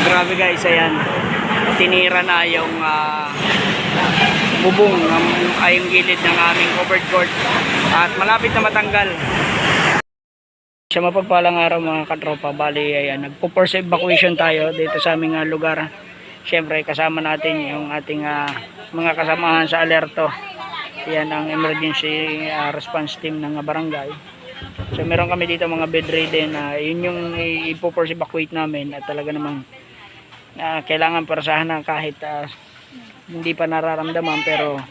Grabe guys, ayan. Tinira na yung bubong ay yung gilid ng aming covered court at malapit na matanggal. Sa mapagpalang araw mga katropa, bali ayan, nagpo-force evacuation tayo dito sa aming lugar. Siyempre kasama natin yung ating mga kasamahan sa alerto. Yan ang emergency response team ng barangay. So meron kami dito mga bedridden na yun yung ipo-force evacuate namin at talaga namang kailangan parasahan na kahit hindi pa nararamdaman, pero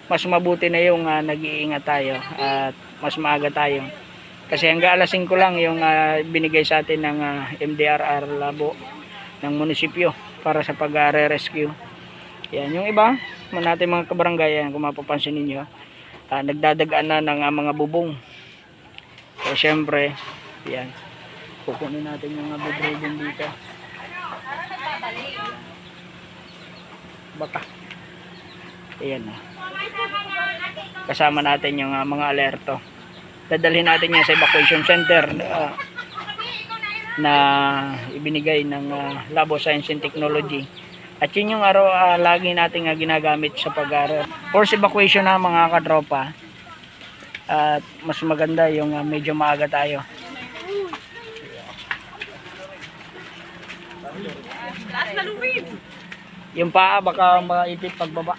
mas mabuti na yung nag-iingat tayo at mas maaga tayo. Kasi hanggang alas 5 lang yung binigay sa atin ng MDRR Labo ng munisipyo para sa pag-rescue. Yan, yung iba natin mga kabarangay, yan, kung mapapansin ninyo, nagdadagaan na ng mga bubong. So syempre, yan, kukunin natin yung bedridden dito. Baka. Ayan na. Kasama natin yung mga alerto. Dadalhin natin yan sa evacuation center na ibinigay ng Labo Science and Technology. At yun yung lagi natin ginagamit sa force evacuation na mga katropa. At mas maganda yung medyo maaga tayo. Yung paa baka maipit pagbaba.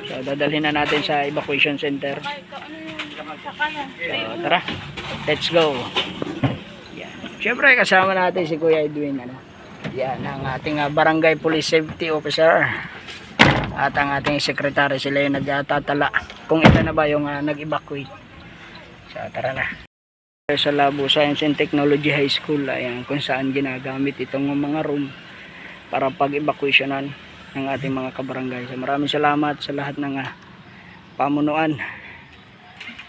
So dadalhin na natin sa evacuation center. So tara, let's go. Yan. Siyempre kasama natin si Kuya Edwin, yan ang ating barangay police safety officer at ang ating secretary. Sila yung nagtatala kung ilan na ba yung nag-evacuate. So tara na. Sa Labo Science and Technology High School, ayan, kung saan ginagamit itong mga room para pag-evacuationan ng ating mga kabarangay. So maraming salamat sa lahat ng pamunuan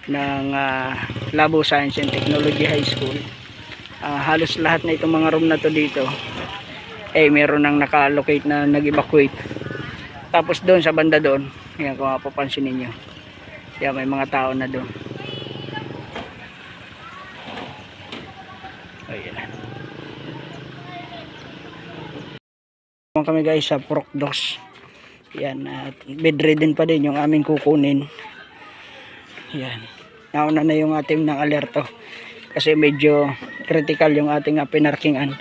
ng Labo Science and Technology High School. Halos lahat na itong mga room na to dito meron nang naka-allocate na nag-evacuate. Tapos doon sa banda doon, ayan, kung mapapansin ninyo, yan, may mga tao na doon. Ayan. Kami guys sa Procdos. Yan, at bedridden pa din yung aming kukunin. Yan. Nauna na yung ating ng alerto kasi medyo critical yung ating pinarkingan.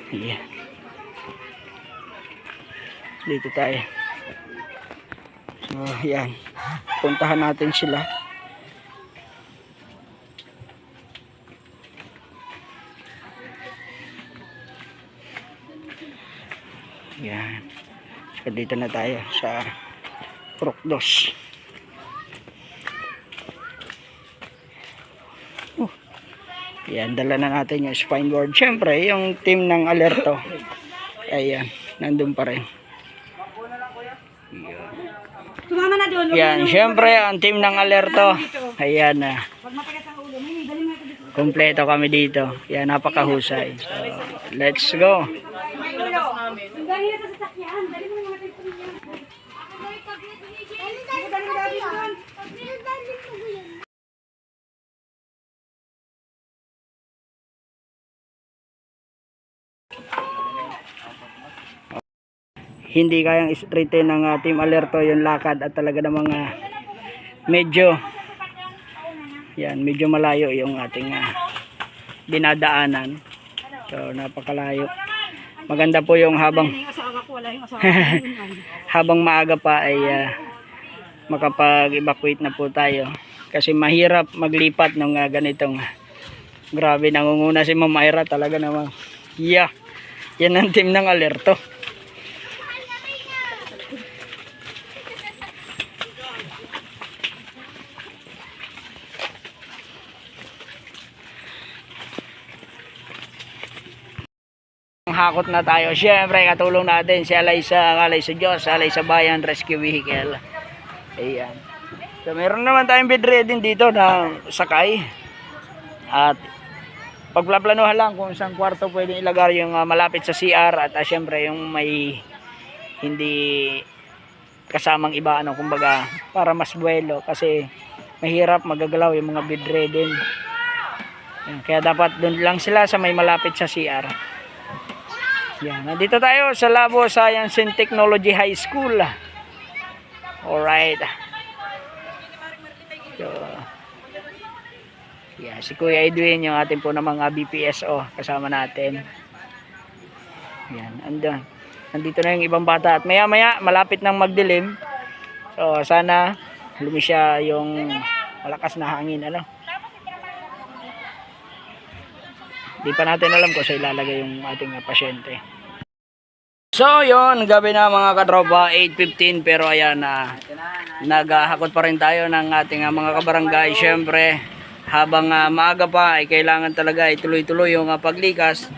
Yan. Dito tayo. So, yan. Puntahan natin sila. Yan. So, dito na tayo sa Procdos. Yan, dala na natin yung spine board. Siyempre, yung team ng alerto, ayan, nandun pa rin. Yan, siyempre, ang team ng alerto, ayan na. Kompleto kami dito. Yan, napakahusay. So, let's go. Hindi kayang straighten ng team alerto yung lakad at talaga namang medyo malayo yung ating dinadaanan. So napakalayo. Maganda po yung habang maaga pa ay makapag-evacuate na po tayo kasi mahirap maglipat ng ganitong grabe. Nangunguna si Ma'am Ira talaga naman. Yeah. Yan ang team ng alerto. Hakot na tayo. Siyempre katulong natin si Alay sa Diyos, Alay sa Bayan Rescue Vehicle. Ayan. So meron naman tayong bedridden dito na sakay. At pagplaplanuhan lang kung saan kwarto pwedeng ilagay yung malapit sa CR at siyempre yung may hindi kasamang iba, kumbaga para mas buwelo kasi mahirap magagalaw yung mga bedridden. Yan, kaya dapat doon lang sila sa may malapit sa CR. Yan, nandito tayo sa Labo Science and Technology High School. Alright. So, yeah, si Kuya Edwin, yung ating po namang BPSO, kasama natin. Yan, andun. Nandito na yung ibang bata. At maya maya, malapit nang magdilim. So, sana lumisya yung malakas na hangin. Ano? Di pa natin alam kung sa ilalagay yung ating pasyente. So, yon gabi na mga katropa, 8:15. Pero ayan, naghahakot pa rin tayo ng ating mga kabarangay. Siyempre, habang maaga pa, ay kailangan talaga ituloy-tuloy yung paglikas.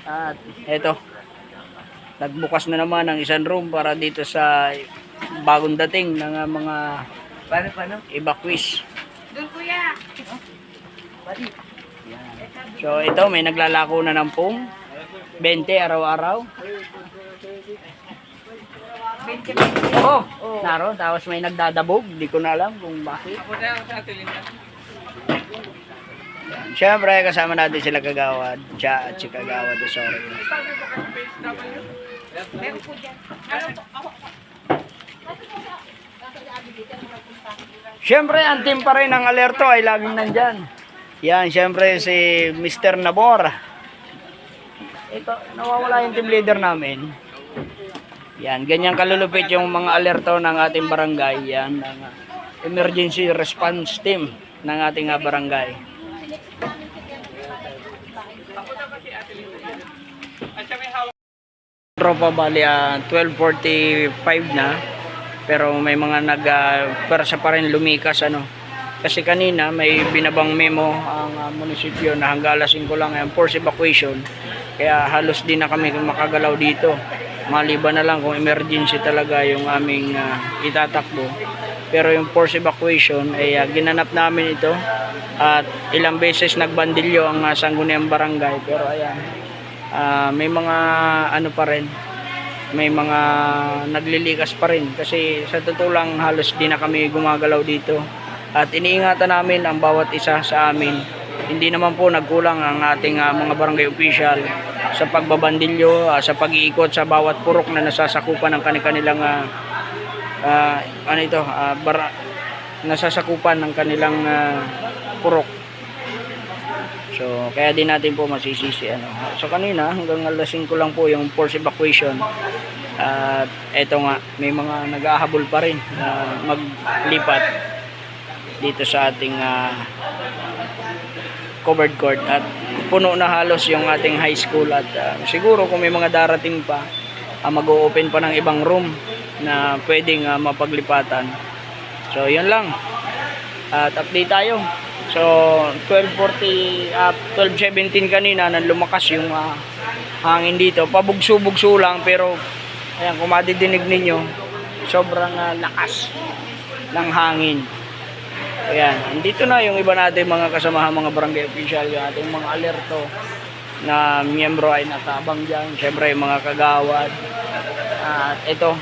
At eto, nagbukas na naman ang isang room para dito sa bagong dating ng mga evacuees. Doon kuya. So ito, may naglalako na ng pong 20 araw-araw. Oh, naroon. Tapos may nagdadabog. Di ko na alam kung bakit. Yan. Siyempre, kasama natin sila Kagawad. Siya at si Kagawad. Sorry. Siyempre, ang team pa rin ng alerto ay laging nandyan. Yan, siyempre si Mr. Nabor. Ito, nawawala yung team leader namin. Yan, ganyan kalulupit yung mga alerto ng ating barangay. Yan, ng emergency response team ng ating barangay. Tropa bali 12:45 na. Pero may mga persa pa rin lumikas ano. Kasi kanina may binabang memo ang munisipyo na hanggang alas 5 lang ang force evacuation. Kaya halos din na kami makagalaw dito. Maliban na lang kung emergency talaga yung aming itatakbo. Pero yung force evacuation ay ginanap namin ito. At ilang beses nagbandilyo ang sangguniang barangay. Pero ayan, may mga ano pa rin. May mga naglilikas pa rin. Kasi sa totoo lang halos din na kami gumagalaw dito. At iniingatan namin ang bawat isa sa amin. Hindi naman po nagkulang ang ating mga barangay official sa pagbabandilyo, sa pag-iikot sa bawat purok na nasasakupan ng kanilang nasasakupan ng kanilang purok. So, kaya din natin po masisisi ano. So kanina hanggang alas 5 lang po yung force evacuation. At eto nga, may mga nag-ahabol pa rin na maglipat dito sa ating covered court at puno na halos yung ating high school at siguro kung may mga darating pa mag-o-open pa ng ibang room na pwedeng mapaglipatan. So yun lang at update tayo. So 12:17 kanina nang lumakas yung hangin dito, pabugso-bugso lang pero ayan, kung madidinig ninyo sobrang lakas ng hangin. Ayan, andito na yung iba natin mga kasamahan, mga barangay official, yung ating mga alerto na miyembro ay nakabang dyan. Siyempre yung mga kagawad. At ito,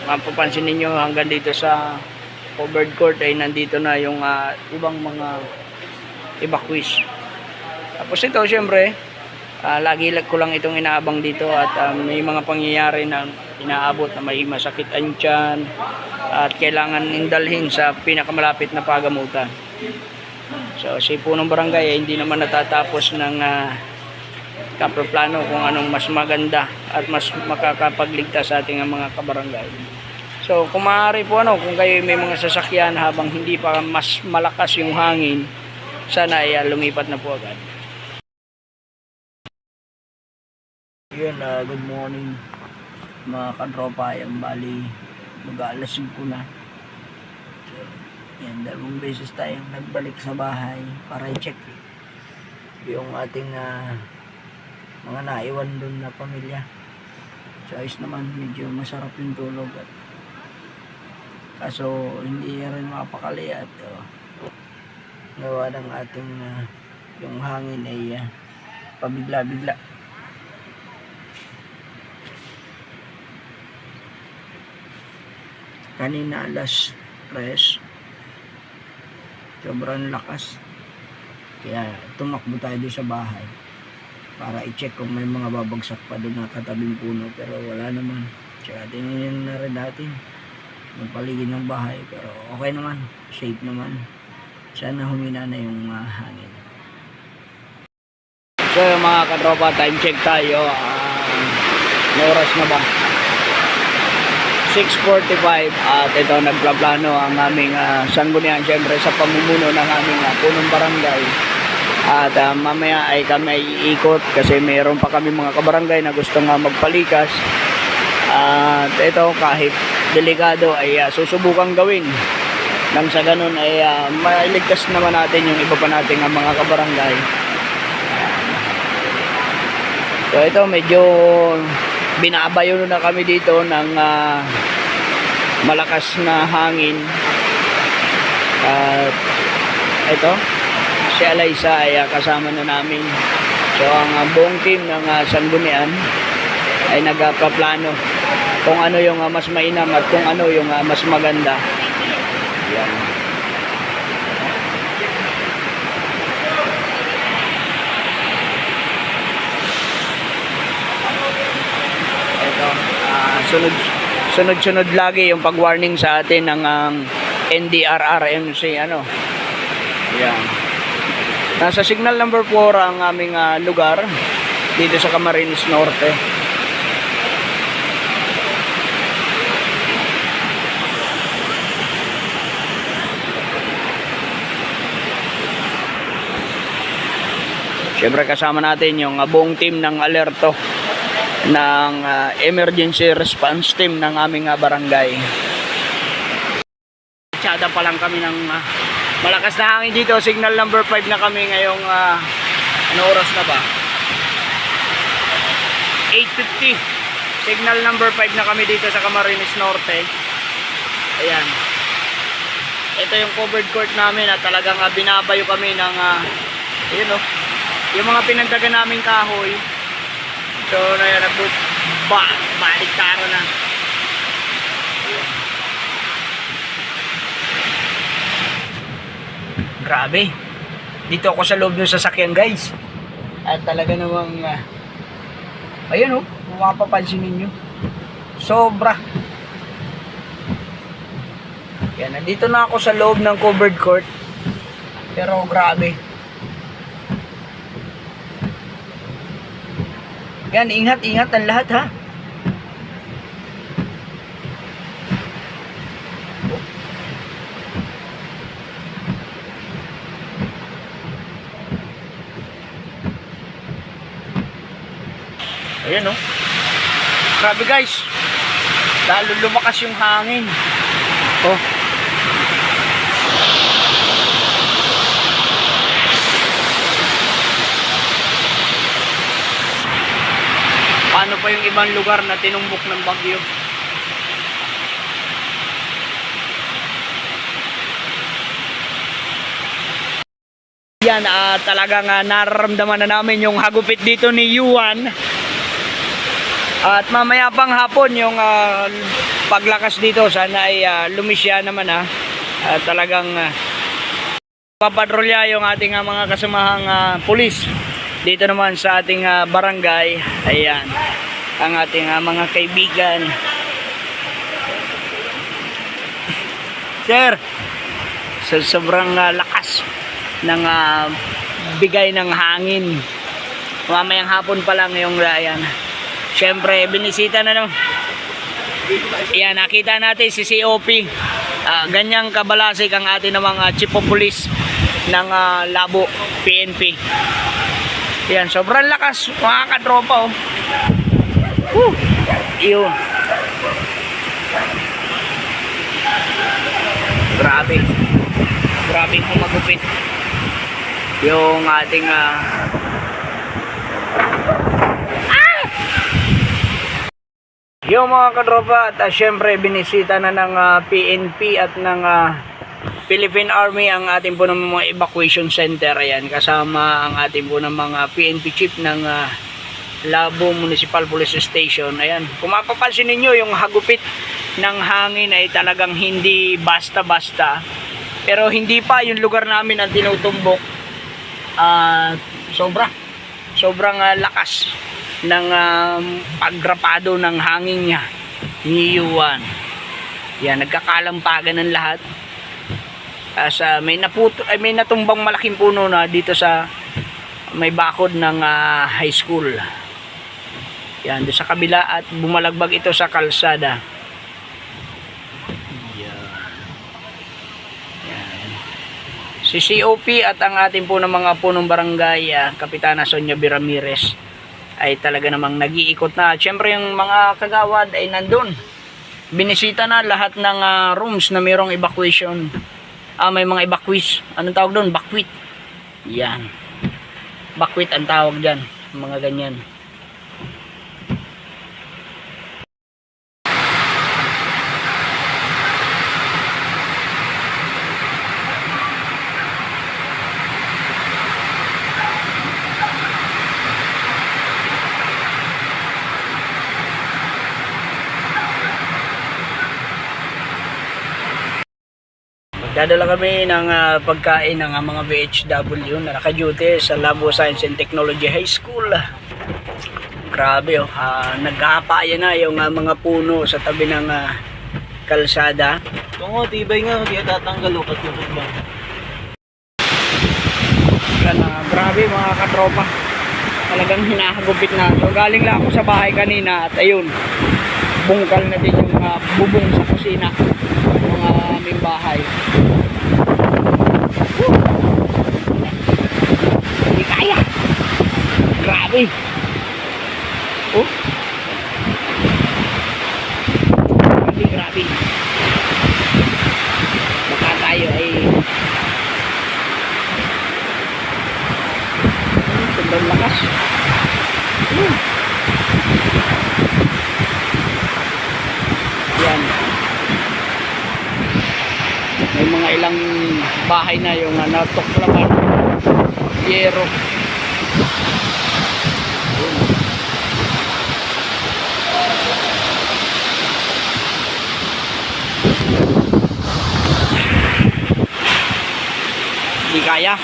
mapapansin ninyo hanggang dito sa covered court ay nandito na yung ibang mga evacuees. Tapos ito, siyempre, lagi ko lang itong inaabang dito at may mga pangyayari na inaabot na may masakit ang tiyan at kailangan indalhin sa pinakamalapit na pagamutan. So si punong barangay hindi naman natatapos ng kaproplano kung anong mas maganda at mas makakapagligtas sa ating mga kabarangay. So kung maaari po kung kayo may mga sasakyan habang hindi pa mas malakas yung hangin, sana ay lumipat na po agad. Yun, good morning mga katropa. Yung bali mag-aalas 5 na. So, yan, dalawang beses tayong nagbalik sa bahay para i-check yung ating mga naiwan dun na pamilya. So ayos naman, medyo masarap yung tulog at kaso hindi rin makapakali at gawa ng ating yung hangin ay pabigla-bigla. Kanina alas 3 sobrang lakas Kaya tumakbo tayo doon sa bahay para i-check kung may mga babagsak pa doon na katabing puno, pero wala naman. Tsaka tinignan na rin natin yung paligid ng bahay, pero okay naman, safe naman. Sana humina na yung hangin. So yung mga katropa, time check tayo. May oras na ba? 6:45 at ito nagplaplano ang aming sanggunian, syempre sa pamumuno ng aming punong barangay. At mamaya ay kami iikot kasi mayroon pa kami mga kabarangay na gustong magpalikas. At ito kahit delikado ay susubukang gawin nang sa ganun ay mailigtas naman natin yung iba pa nating mga kabarangay. So ito medyo binabayo na kami dito ng malakas na hangin. At ito si Alaysa ay kasama na namin. So ang buong team ng sanggunian ay nagpaplano kung ano yung mas mainam at kung ano yung mas maganda. Yan. Ito, sunod-sunod lagi yung pag-warning sa atin ng NDRRMC ano. Yan. Nasa signal number 4 ang aming lugar dito sa Camarines Norte. Siyempre kasama natin yung buong team ng alerto ng emergency response team ng aming barangay. Tsada pa lang kami ng malakas na hangin dito. Signal number 5 na kami ngayong ano oras na ba? 8:50. Signal number 5 na kami dito sa Camarines Norte. Ayan. Ito yung covered court namin at talagang binabayo kami ng ayun oh, yung mga pinagdagan naming kahoy. So na yan, balik taro na. Grabe. Dito ako sa loob ng sasakyan guys. At talaga namang ayun oh, kung mapapansin ninyo. Sobra. Yan, nandito na ako sa loob ng covered court. Pero grabe. Yan, ingat-ingat ang lahat ha. Ayan oh. Grabe guys. Lalo lumakas yung hangin. Oh. Paano pa yung ibang lugar na tinumbok ng bagyo? Yan, talagang nararamdaman na namin yung hagupit dito ni Yuan. At mamaya pang hapon yung paglakas dito. Sana ay lumisya naman talagang papatrolya yung ating mga kasamahang pulis. Dito naman sa ating barangay, ayan, ang ating mga kaibigan. Sir, sa sobrang lakas ng bigay ng hangin, mamayang hapon pa lang yung ayan. Siyempre, binisita na naman. Ayan, nakita natin si COP. Ganyang kabalasik ang ating mga chief of police ng Labo, PNP. Yan, sobrang lakas mga katropa oh. Yun. Grabe. Grabe kung magupit yung ating yung mga katropa. At syempre binisita na ng PNP at ng Philippine Army ang ating po ng mga evacuation center. Ayan, kasama ang ating po ng mga PNP chief ng Labo Municipal Police Station. Ayan, kung mapapansin ninyo yung hagupit ng hangin ay talagang hindi basta-basta. Pero hindi pa yung lugar namin ang tinutumbok. at sobrang lakas ng paggrapado ng hangin niya. Hiyuan. Yan, nagkakalampagan ng lahat. May natumbang malaking puno na dito sa may bakod ng high school. Yan, doon sa kabila, at bumalagbag ito sa kalsada. Si COP at ang ating po ng mga punong barangay, Kapitana Sonia B. Ramirez, ay talaga namang nag-iikot na. Siyempre yung mga kagawad ay nandun. Binisita na lahat ng rooms na mayroong evacuation. May mga evacuees. Anong tawag doon? Bakwit. Yan. Bakwit ang tawag dyan. Mga ganyan. Dadala kami ng pagkain ng mga VHW na naka-duty sa Labo Science and Technology High School. Grabe nag-aapaya na yung mga puno sa tabi ng kalsada. Tungo, tibay nga, hindi tatanggal o katulad ba? Grabe mga katropa. Talagang hinahagupit na. So galing lang ako sa bahay kanina at ayun, bungkal na din yung bubong sa kusina ng aming bahay. Hindi kaya. Grabe. Grabe. Baka tayo ay sobrang lakas. Yan. May mga ilang bahay na yung natuklapan. Yero. Hindi kaya.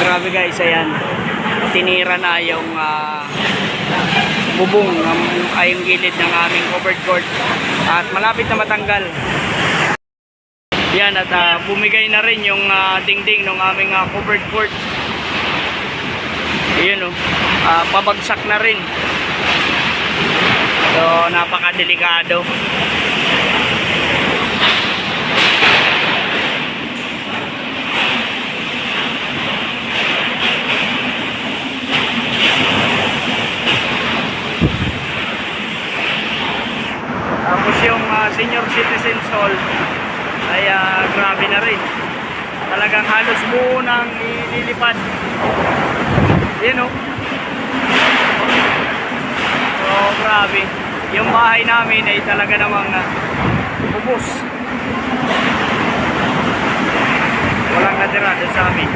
Grabe guys, ayan. Tinira na yung bubong ay yung gilid ng aming covered court at malapit na matanggal. Yan, at bumigay na rin yung dingding ng aming covered court. Ayan pabagsak na rin. So napakadelikado. Tapos yung senior citizens hall ay grabe na rin. Talagang halos buo nang ililipad. Yan So grabe. Yung bahay namin ay talaga namang ubos. Walang natira doon sa amin.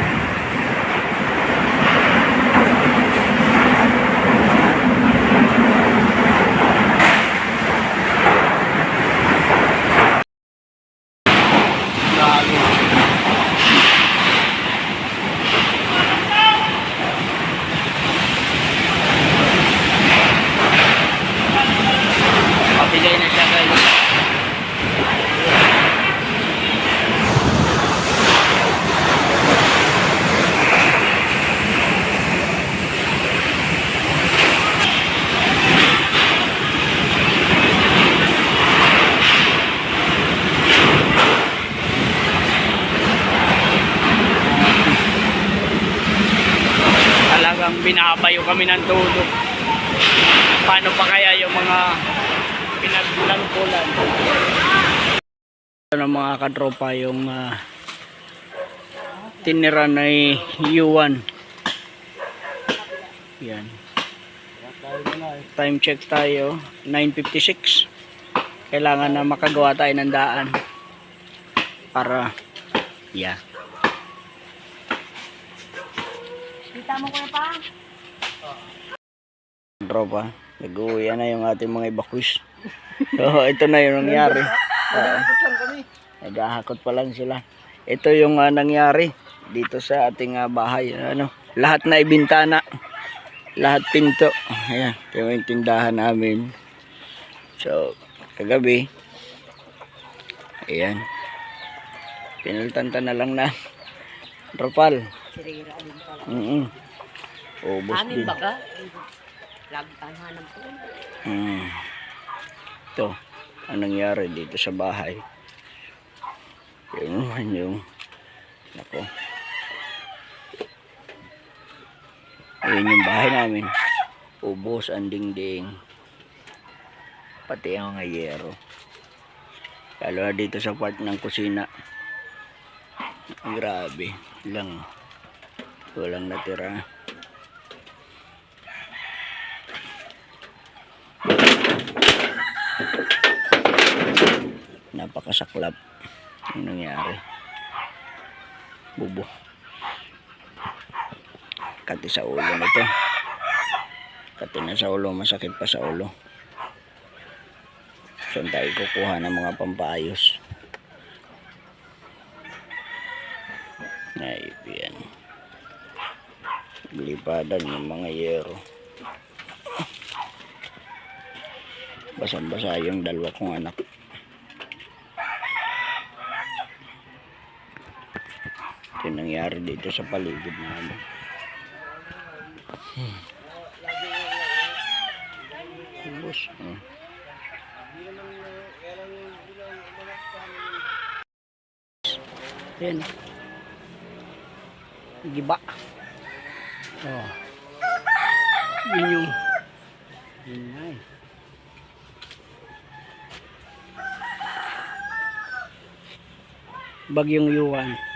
Pabigay na siya guys. Talagang binabayo kami ng todo. Paano pa kaya yung mga pinaglantulan? ng mga katropa yung tinira na U1. Yan. Time check tayo, 9:56. Kailangan na makagawa tayo ng daan para Kita mo kuya pa? tropa, nag-uwi na yung ating mga evacuees. So, ito na yung nangyari. Naghahakot pa lang sila. Ito yung nangyari dito sa ating bahay. Lahat na ibintana. Lahat pinto. Ayan, ito yung tindahan namin. So, kagabi, ayan, pinultanta na lang na tropal. Sirira din pala. Ubos Amin din. baga? Lagi tanhanan po. Ito, ang nangyari dito sa bahay. Yun naman yung nako. Ayun yung bahay namin. Ubos ang dingding. Pati ang mga yero. Lalo na dito sa part ng kusina. Grabe lang. Walang natira. Napakasaklap ang nangyari. Bubo. Kati sa ulo nito. Kati na sa ulo, masakit pa sa ulo. Saan tayo kukuha ng mga pampaayos? Ay, yan. Lipadan yung mga yero. Basang-basa yung dalawa kong anak. Ito yung nangyari dito sa paligid namin. Ubos. Yan. Giba. Oh. Yun yung yun. Bagyong U1.